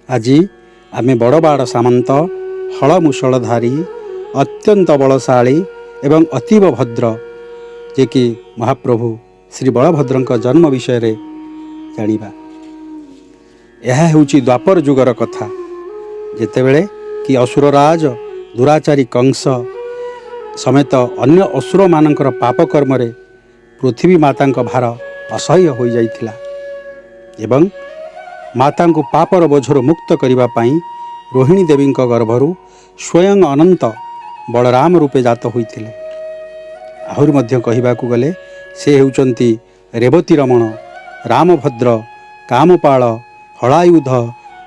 ଆଜି ଆମେ ବଡ଼ବାଡ଼ ସାମନ୍ତ ହଳ ମୁଷଳଧାରୀ ଅତ୍ୟନ୍ତ ବଳଶାଳୀ ଏବଂ ଅତୀବ ଭଦ୍ର ଯେ କି ମହାପ୍ରଭୁ ଶ୍ରୀ ବଳଭଦ୍ରଙ୍କ ଜନ୍ମ ବିଷୟରେ ଜାଣିବା। ଏହା ହେଉଛି ଦ୍ୱାପର ଯୁଗର କଥା, ଯେତେବେଳେ କି ଅସୁରରାଜ ଦୁରାଚାରୀ କଂସ ସମେତ ଅନ୍ୟ ଅସୁରମାନଙ୍କର ପାପ କର୍ମରେ ପୃଥିବୀ ମାତାଙ୍କ ଭାର ଅସହ୍ୟ ହୋଇଯାଇଥିଲା ଏବଂ ମାତାଙ୍କୁ ପାପର ବୋଝରୁ ମୁକ୍ତ କରିବା ପାଇଁ ରୋହିଣୀ ଦେବୀଙ୍କ ଗର୍ଭରୁ ସ୍ୱୟଂ ଅନନ୍ତ ବଳରାମ ରୂପେ ଜାତ ହୋଇଥିଲେ। ଆହୁରି ମଧ୍ୟ କହିବାକୁ ଗଲେ ସେ ହେଉଛନ୍ତି ରେବତୀ ରମଣ, ରାମଭଦ୍ର, କାମପାଳ, ହଳାୟୁଧ,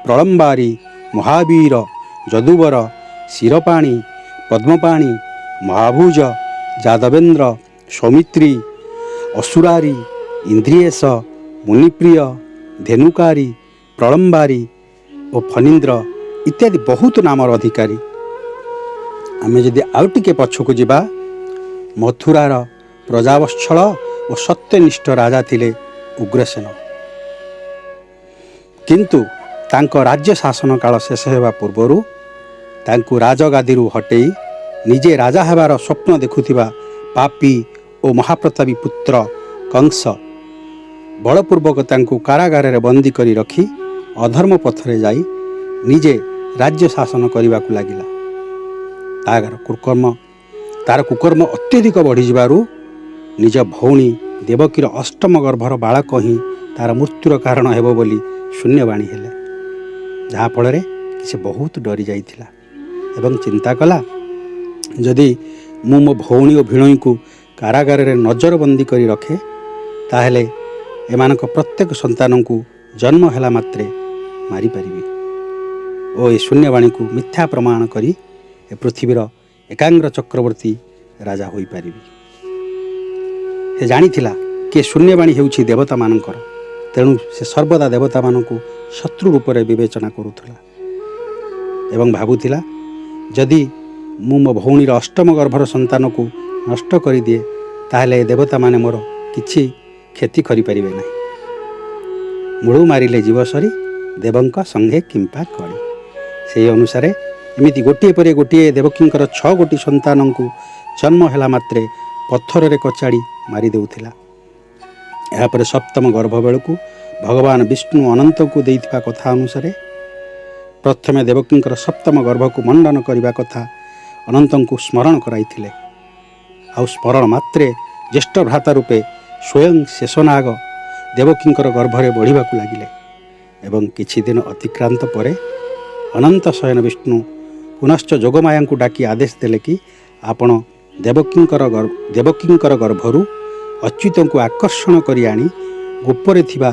ପ୍ରଳମ୍ବାରୀ, ମହାବୀର, ଯଦୁବର, ଶିରପାଣି, ପଦ୍ମପାଣି, ମହାଭୁଜ, ଯାଦବେନ୍ଦ୍ର, ସୌମିତ୍ରୀ, ଅସୁରାରୀ, ଇନ୍ଦ୍ରିୟେଶ, ମୁନିପ୍ରିୟ, ଧେନୁକାରୀ, ପ୍ରଳମ୍ବାରୀ ଓ ଫଣୀନ୍ଦ୍ର ଇତ୍ୟାଦି ବହୁତ ନାମର ଅଧିକାରୀ। ଆମେ ଯଦି ଆଉ ଟିକେ ପଛକୁ ଯିବା, ମଥୁରାର ପ୍ରଜାବତ୍ସଳ ଓ ସତ୍ୟନିଷ୍ଠ ରାଜା ଥିଲେ ଉଗ୍ରସେନ। କିନ୍ତୁ ତାଙ୍କ ରାଜ୍ୟ ଶାସନ କାଳ ଶେଷ ହେବା ପୂର୍ବରୁ ତାଙ୍କୁ ରାଜଗାଦିରୁ ହଟେଇ ନିଜେ ରାଜା ହେବାର ସ୍ୱପ୍ନ ଦେଖୁଥିବା ପାପୀ ଓ ମହାପ୍ରତାପୀ ପୁତ୍ର କଂସ ବଳପୂର୍ବକ ତାଙ୍କୁ କାରାଗାରରେ ବନ୍ଦୀ କରି ରଖି ଅଧର୍ମ ପଥରେ ଯାଇ ନିଜେ ରାଜ୍ୟ ଶାସନ କରିବାକୁ ଲାଗିଲା। ତାର କୁକର୍ମ ଅତ୍ୟଧିକ ବଢ଼ିଯିବାରୁ ନିଜ ଭଉଣୀ ଦେବକୀର ଅଷ୍ଟମ ଗର୍ଭର ବାଳକ ହିଁ ତାର ମୃତ୍ୟୁର କାରଣ ହେବ ବୋଲି ଶୂନ୍ୟବାଣୀ ହେଲେ, ଯାହାଫଳରେ ସେ ବହୁତ ଡରି ଯାଇଥିଲା ଏବଂ ଚିନ୍ତା କଲା, ଯଦି ମୁଁ ମୋ ଭଉଣୀ ଓ ଭିଣୋଇଙ୍କୁ କାରାଗାରରେ ନଜରବନ୍ଦୀ କରି ରଖେ, ତାହେଲେ ଏମାନଙ୍କ ପ୍ରତ୍ୟେକ ସନ୍ତାନଙ୍କୁ ଜନ୍ମ ହେଲା ମାତ୍ରେ ମାରିପାରିବି ଓ ଏ ଶୂନ୍ୟବାଣୀକୁ ମିଥ୍ୟା ପ୍ରମାଣ କରି ଏ ପୃଥିବୀର ଏକାଙ୍ଗ୍ର ଚକ୍ରବର୍ତ୍ତୀ ରାଜା ହୋଇପାରିବି। ସେ ଜାଣିଥିଲା କି ଶୂନ୍ୟବାଣୀ ହେଉଛି ଦେବତାମାନଙ୍କର, ତେଣୁ ସେ ସର୍ବଦା ଦେବତାମାନଙ୍କୁ ଶତ୍ରୁ ରୂପରେ ବିବେଚନା କରୁଥିଲା ଏବଂ ଭାବୁଥିଲା, ଯଦି ମୁଁ ମୋ ଭଉଣୀର ଅଷ୍ଟମ ଗର୍ଭର ସନ୍ତାନକୁ ନଷ୍ଟ କରିଦିଏ, ତାହେଲେ ଏ ଦେବତାମାନେ ମୋର କିଛି କ୍ଷତି କରିପାରିବେ ନାହିଁ। ମୂଳୁ ମାରିଲେ ଜୀବ ସରି ଦେବଙ୍କ ସଙ୍ଗେ କିମ୍ପା କଳି। ସେହି ଅନୁସାରେ ଏମିତି ଗୋଟିଏ ପରେ ଗୋଟିଏ ଦେବକୀଙ୍କର 6 ଗୋଟି ସନ୍ତାନଙ୍କୁ ଜନ୍ମ ହେଲା ମାତ୍ରେ ପଥରରେ କଚାଡ଼ି ମାରି ଦେଉଥିଲା। ଏହାପରେ ସପ୍ତମ ଗର୍ଭ ବେଳକୁ ଭଗବାନ ବିଷ୍ଣୁ ଅନନ୍ତଙ୍କୁ ଦେଇଥିବା କଥା ଅନୁସାରେ ପ୍ରଥମେ ଦେବକୀଙ୍କର ସପ୍ତମ ଗର୍ଭକୁ ମଣ୍ଡନ କରିବା କଥା ଅନନ୍ତଙ୍କୁ ସ୍ମରଣ କରାଇଥିଲେ। ଆଉ ସ୍ମରଣ ମାତ୍ରେ ଜ୍ୟେଷ୍ଠ ଭ୍ରାତା ରୂପେ ସ୍ୱୟଂ ଶେଷନାଗ ଦେବକୀଙ୍କର ଗର୍ଭରେ ବଢ଼ିବାକୁ ଲାଗିଲେ ଏବଂ କିଛି ଦିନ ଅତିକ୍ରାନ୍ତ ପରେ ଅନନ୍ତ ଶୟନ ବିଷ୍ଣୁ ପୁନଶ୍ଚ ଯୋଗମାୟାଙ୍କୁ ଡାକି ଆଦେଶ ଦେଲେ କି ଆପଣ ଦେବକୀଙ୍କର ଗର୍ଭରୁ ଅଚ୍ୟୁତଙ୍କୁ ଆକର୍ଷଣ କରି ଆଣି ଗୋପରେ ଥିବା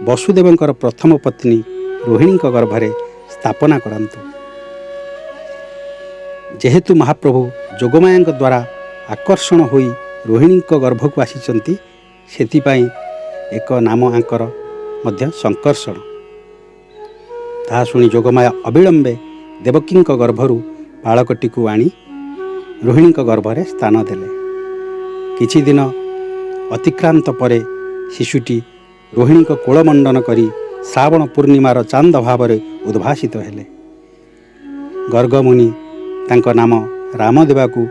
ବସୁଦେବଙ୍କର ପ୍ରଥମ ପତ୍ନୀ ରୋହିଣୀଙ୍କ ଗର୍ଭରେ ସ୍ଥାପନା କରାନ୍ତୁ। ଯେହେତୁ ମହାପ୍ରଭୁ ଯୋଗମାୟାଙ୍କ ଦ୍ୱାରା ଆକର୍ଷଣ ହୋଇ ରୋହିଣୀଙ୍କ ଗର୍ଭକୁ ଆସିଛନ୍ତି, ସେଥିପାଇଁ ଏକ ନାମ ଆଙ୍କର ମଧ୍ୟ ଶଙ୍କର୍ଷଣ। ତାହା ଶୁଣି ଯୋଗମାୟା ଅବିଳମ୍ବେ ଦେବକୀଙ୍କ ଗର୍ଭରୁ ବାଳକଟିକୁ ଆଣି ରୋହିଣୀଙ୍କ ଗର୍ଭରେ ସ୍ଥାନ ଦେଲେ। କିଛି ଦିନ ଅତିକ୍ରାନ୍ତ ପରେ ଶିଶୁଟି ରୋହିଣୀଙ୍କ କୋଳମଣ୍ଡନ କରି ଶ୍ରାବଣ ପୂର୍ଣ୍ଣିମାର ଚାନ୍ଦ ଭାବରେ ଉଦ୍ଭାସିତ ହେଲେ। ଗର୍ଗମୁନି ତାଙ୍କ ନାମ ରାମ ଦେବାକୁ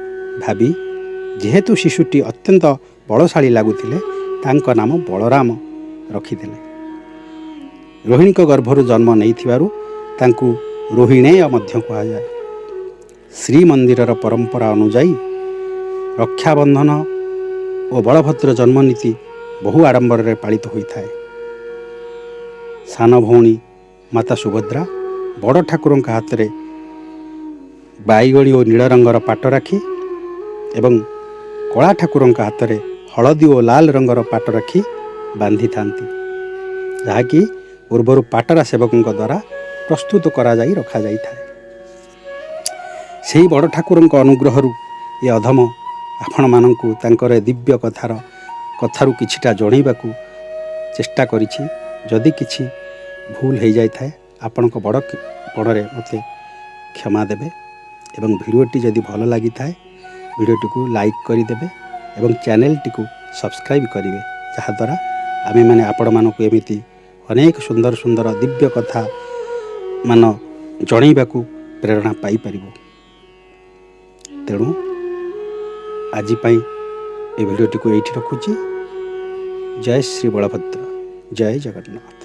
ଭାବି ଯେହେତୁ ଶିଶୁଟି ଅତ୍ୟନ୍ତ ବଳଶାଳୀ ଲାଗୁଥିଲେ, ତାଙ୍କ ନାମ ବଳରାମ ରଖିଦେଲେ। ରୋହିଣୀଙ୍କ ଗର୍ଭରୁ ଜନ୍ମ ନେଇଥିବାରୁ ତାଙ୍କୁ ରୋହିଣେୟ ମଧ୍ୟ କୁହାଯାଏ। ଶ୍ରୀମନ୍ଦିରର ପରମ୍ପରା ଅନୁଯାୟୀ ରକ୍ଷାବନ୍ଧନ ଓ ବଳଭଦ୍ର ଜନ୍ମ ନୀତି ବହୁ ଆଡ଼ମ୍ବରରେ ପାଳିତ ହୋଇଥାଏ। ସାନ ଭଉଣୀ ମାତା ସୁଭଦ୍ରା ବଡ଼ ଠାକୁରଙ୍କ ହାତରେ ବାଇଗଣୀ ଓ ନୀଳ ରଙ୍ଗର ପାଟ ରାକ୍ଷୀ ଏବଂ କଳା ଠାକୁରଙ୍କ ହାତରେ ହଳଦୀ ଓ ଲାଲ ରଙ୍ଗର ପାଟ ରାକ୍ଷୀ ବାନ୍ଧିଥାନ୍ତି, ଯାହାକି ପୂର୍ବରୁ ପାଟରା ସେବକଙ୍କ ଦ୍ୱାରା ପ୍ରସ୍ତୁତ କରାଯାଇ ରଖାଯାଇଥାଏ। ସେହି ବଡ଼ ଠାକୁରଙ୍କ ଅନୁଗ୍ରହରୁ ଏ ଅଧମ ଆପଣମାନଙ୍କୁ ତାଙ୍କର ଦିବ୍ୟ କଥାରୁ କିଛିଟା ଜଣାଇବାକୁ ଚେଷ୍ଟା କରିଛି। ଯଦି କିଛି ଭୁଲ ହୋଇଯାଇଥାଏ ଆପଣଙ୍କ ବଡ଼ରେ ମୋତେ କ୍ଷମା ଦେବେ ଏବଂ ଭିଡ଼ିଓଟି ଯଦି ଭଲ ଲାଗିଥାଏ ଭିଡ଼ିଓଟିକୁ ଲାଇକ୍ କରିଦେବେ ଏବଂ ଚ୍ୟାନେଲଟିକୁ ସବସ୍କ୍ରାଇବ୍ କରିବେ, ଯାହାଦ୍ୱାରା ଆମେମାନେ ଆପଣମାନଙ୍କୁ ଏମିତି ଅନେକ ସୁନ୍ଦର ସୁନ୍ଦର ଦିବ୍ୟ କଥା ମାନ ଜଣେଇବାକୁ ପ୍ରେରଣା ପାଇପାରିବ। ତେଣୁ ଆଜି ପାଇଁ ଏ ଭିଡ଼ିଓଟିକୁ ଏଇଠି ରଖୁଛି। ଜୟ ଶ୍ରୀ ବଳଭଦ୍ର, ଜୟ ଜଗନ୍ନାଥ।